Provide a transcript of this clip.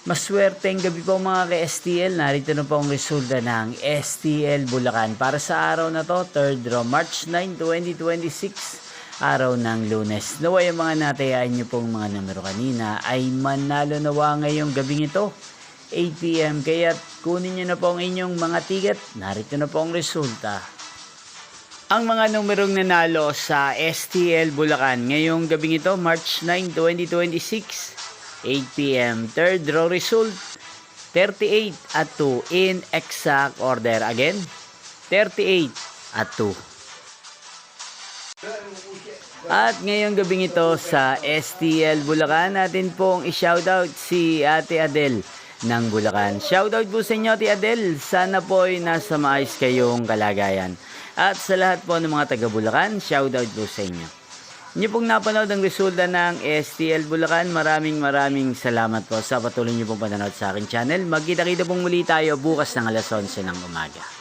Maswerteng gabi po mga ka-STL. Narito na po ang resulta ng STL Bulacan para sa araw na to, 3rd draw, March 9, 2026, araw ng Lunes. Naway ang mga natayaan nyo pong mga numero kanina ay manalo nawa ngayong gabing ito, 8 PM. Kaya kunin nyo na po ang inyong mga ticket. Narito na po ang resulta. Ang mga numerong nanalo sa STL Bulacan ngayong gabing ito, March 9, 2026, 8 PM. Third draw result, 38 at 2 in exact order. Again, 38 at 2. At ngayong gabing ito sa STL Bulacan, natin pong i-shoutout si Ate Adel ng Bulacan. Shoutout po sa inyo, Ate Adel. Sana po ay nasa maayos kayong kalagayan. At sa lahat po ng mga taga Bulacan, shoutout po sa inyo. Inyo pong napanood ang resulta ng STL Bulacan. Maraming salamat po sa patuloy niyo pong panonood sa aking channel. Magkita-kita pong muli tayo bukas ng alas 11 ng umaga.